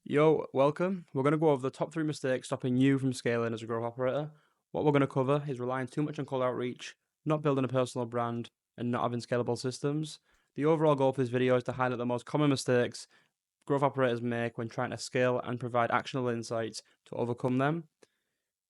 Yo, welcome. We're going to go over the top 3 mistakes stopping you from scaling as a growth operator. What we're going to cover is relying too much on cold outreach, not building a personal brand, and not having scalable systems. The overall goal for this video is to highlight the most common mistakes growth operators make when trying to scale and provide actionable insights to overcome them.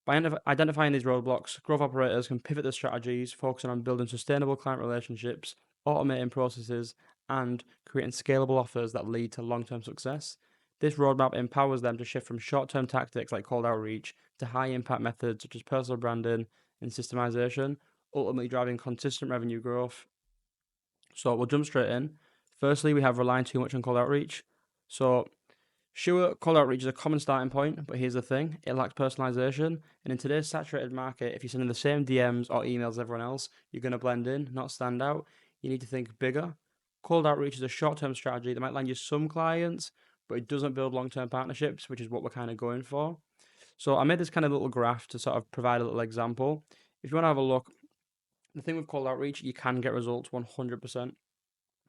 By identifying these roadblocks, growth operators can pivot their strategies, focusing on building sustainable client relationships, automating processes, and creating scalable offers that lead to long term success. This roadmap empowers them to shift from short term tactics like cold outreach to high impact methods such as personal branding and systemization, ultimately driving consistent revenue growth. So we'll jump straight in. Firstly, we have relying too much on cold outreach. So sure, cold outreach is a common starting point, but here's the thing, it lacks personalization. And in today's saturated market, if you're sending the same DMs or emails as everyone else, you're going to blend in, not stand out. You need to think bigger. Cold outreach is a short term strategy that might land you some clients, but it doesn't build long term partnerships, which is what we're kind of going for. So I made this kind of little graph to sort of provide a little example. If you want to have a look, the thing with cold outreach, you can get results 100%,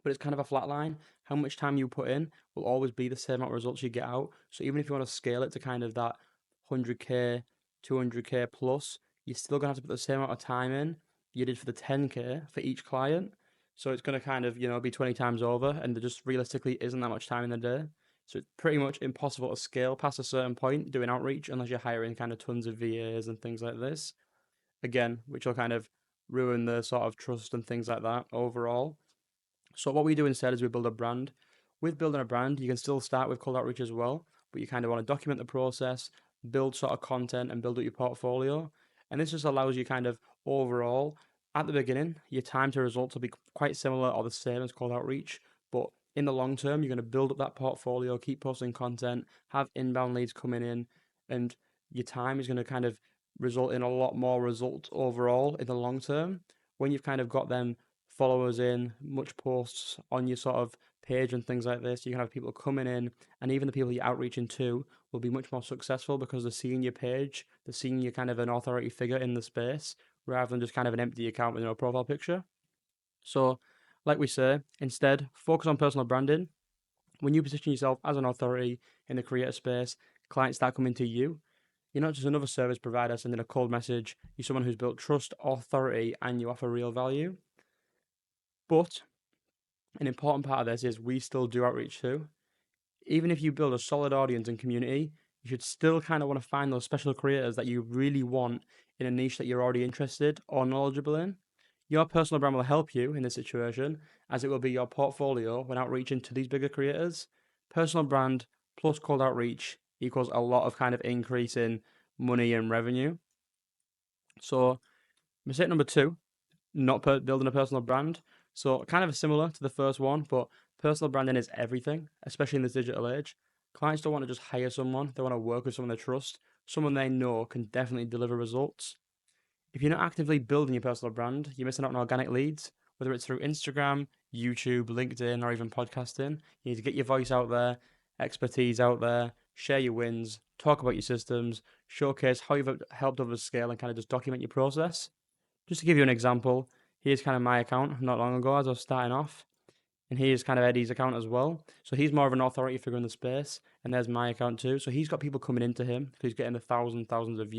but it's kind of a flat line. How much time you put in will always be the same amount of results you get out. So even if you want to scale it to kind of that 100K, 200K plus, you're still going to have to put the same amount of time in you did for the 10K for each client. So it's going to kind of, be 20 times over, and there just realistically isn't that much time in the day. So it's pretty much impossible to scale past a certain point doing outreach unless you're hiring kind of tons of VAs and things like this. Again, which will kind of ruin the sort of trust and things like that overall. So what we do instead is we build a brand. With building a brand, you can still start with cold outreach as well, but you kind of want to document the process, build sort of content, and build up your portfolio. And this just allows you kind of overall, at the beginning, your time to results will be quite similar or the same as cold outreach, but in the long term, you're going to build up that portfolio, keep posting content, have inbound leads coming in, and your time is going to kind of result in a lot more results overall in the long term. When you've kind of got them followers in, much posts on your sort of page and things like this. You can have people coming in, and even the people you're outreaching to will be much more successful because they're seeing your page, they're seeing you kind of an authority figure in the space rather than just kind of an empty account with no profile picture. So, like we say, instead, focus on personal branding. When you position yourself as an authority in the creator space, clients start coming to you. You're not just another service provider sending a cold message. You're someone who's built trust, authority, and you offer real value. But an important part of this is we still do outreach too. Even if you build a solid audience and community, you should still kind of want to find those special creators that you really want in a niche that you're already interested or knowledgeable in. Your personal brand will help you in this situation, as it will be your portfolio when outreaching to these bigger creators. Personal brand plus cold outreach equals a lot of kind of increase in money and revenue. So, mistake number two, not building a personal brand. So kind of similar to the first one, but personal branding is everything, especially in this digital age. Clients don't want to just hire someone; they want to work with someone they trust, someone they know can definitely deliver results. If you're not actively building your personal brand, you're missing out on organic leads, whether it's through Instagram, YouTube, LinkedIn, or even podcasting. You need to get your voice out there, expertise out there, share your wins, talk about your systems, showcase how you've helped others scale, and kind of just document your process. Just to give you an example, here's kind of my account not long ago as I was starting off, and here's kind of Eddie's account as well. So he's more of an authority figure in the space, and there's my account too. So he's got people coming into him. He's getting the thousands of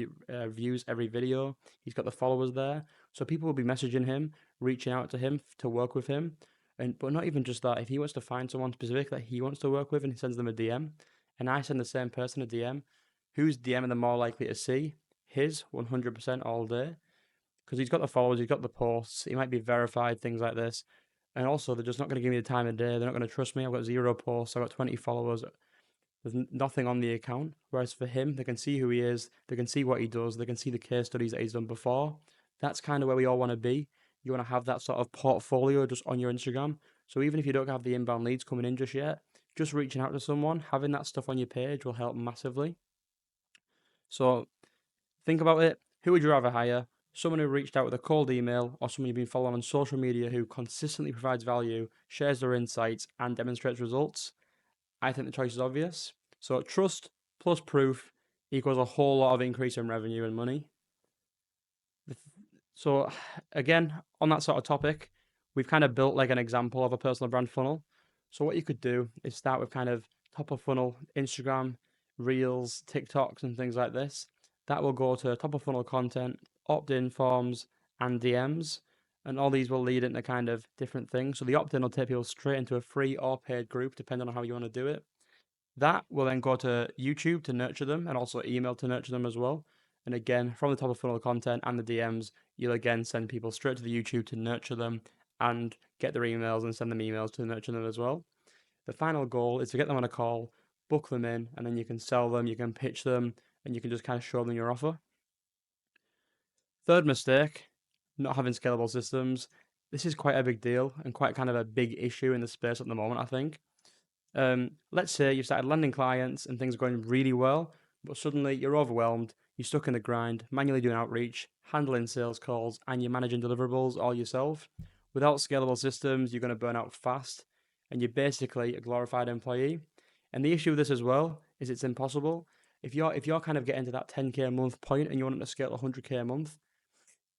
views every video. He's got the followers there, so people will be messaging him, reaching out to him to work with him, and but not even just that. If he wants to find someone specific that he wants to work with, and he sends them a DM, and I send the same person a DM, who's DMing them more likely to see? His 100% all day because he's got the followers, he's got the posts, he might be verified, things like this. And also, they're just not going to give me the time of day. They're not going to trust me. I've got 0 posts. I've got 20 followers. There's nothing on the account. Whereas for him, they can see who he is. They can see what he does. They can see the case studies that he's done before. That's kind of where we all want to be. You want to have that sort of portfolio just on your Instagram. So even if you don't have the inbound leads coming in just yet, just reaching out to someone, having that stuff on your page will help massively. So think about it. Who would you rather hire? Someone who reached out with a cold email, or someone you've been following on social media who consistently provides value, shares their insights, and demonstrates results? I think the choice is obvious. So trust plus proof equals a whole lot of increase in revenue and money. So again, on that sort of topic, we've kind of built like an example of a personal brand funnel. So what you could do is start with kind of top of funnel Instagram, Reels, TikToks, and things like this. That will go to top of funnel content, opt in forms, and DMs. And all these will lead into kind of different things. So the opt in will take people straight into a free or paid group, depending on how you want to do it. That will then go to YouTube to nurture them and also email to nurture them as well. And again, from the top of funnel content and the DMs, you'll again send people straight to the YouTube to nurture them and get their emails and send them emails to nurture them as well. The final goal is to get them on a call, book them in, and then you can sell them, you can pitch them, and you can just kind of show them your offer. Third mistake, not having scalable systems. This is quite a big deal and quite kind of a big issue in the space at the moment, I think. Let's say you've started landing clients and things are going really well, but suddenly you're overwhelmed, you're stuck in the grind, manually doing outreach, handling sales calls, and you're managing deliverables all yourself. Without scalable systems, you're going to burn out fast, and you're basically a glorified employee. And the issue with this as well is it's impossible. If you're kind of getting to that 10k a month point and you want to scale to 100k a month,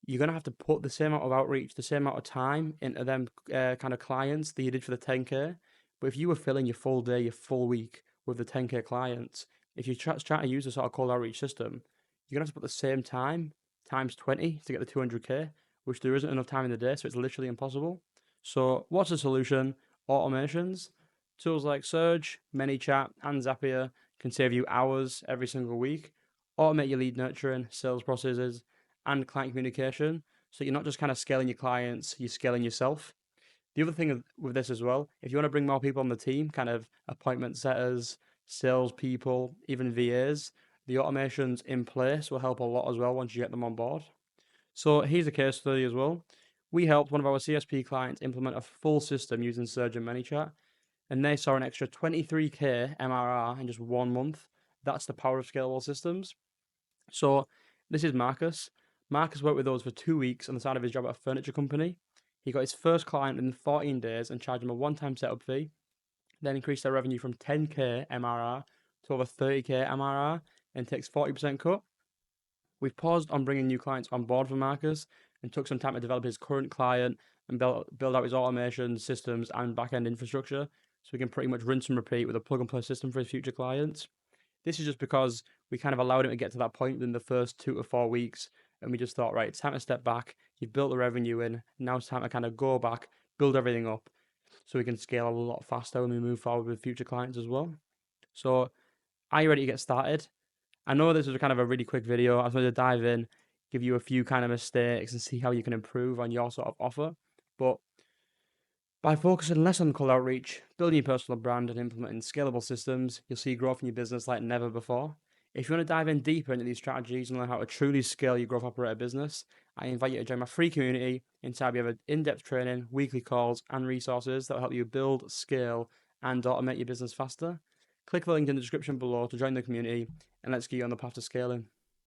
you're going to have to put the same amount of outreach, the same amount of time into them kind of clients that you did for the 10k. But if you were filling your full day, your full week with the 10k clients, if you try to use a sort of cold outreach system, you're going to have to put the same time times 20 to get the 200k, which there isn't enough time in the day, so it's literally impossible. So what's the solution? Automations. Tools like Surge, ManyChat, and Zapier can save you hours every single week. Automate your lead nurturing, sales processes, and client communication. So you're not just kind of scaling your clients, you're scaling yourself. The other thing with this as well, if you want to bring more people on the team, kind of appointment setters, salespeople, even VAs, the automations in place will help a lot as well once you get them on board. So here's a case study as well. We helped one of our CSP clients implement a full system using Surge and ManyChat, and they saw an extra 23k MRR in just 1 month. That's the power of scalable systems. So this is Marcus. Marcus worked with us for 2 weeks on the side of his job at a furniture company. He got his first client in 14 days and charged him a one-time setup fee, then increased their revenue from 10k MRR to over 30k MRR and takes 40% cut. We've paused on bringing new clients on board for Marcus and took some time to develop his current client and build out his automation systems and back-end infrastructure so we can pretty much rinse and repeat with a plug-and-play system for his future clients. This is just because we kind of allowed him to get to that point within the first 2 to 4 weeks, and we just thought, right, it's time to step back. You've built the revenue in. Now it's time to kind of go back, build everything up, so we can scale a lot faster when we move forward with future clients as well. So, are you ready to get started? I know this was kind of a really quick video. I just wanted to dive in, give you a few kind of mistakes, and see how you can improve on your sort of offer. But by focusing less on cold outreach, building your personal brand, and implementing scalable systems, you'll see growth in your business like never before. If you want to dive in deeper into these strategies and learn how to truly scale your growth operator business, I invite you to join my free community. Inside, we have in-depth training, weekly calls, and resources that will help you build, scale, and automate your business faster. Click the link in the description below to join the community, and let's get you on the path to scaling.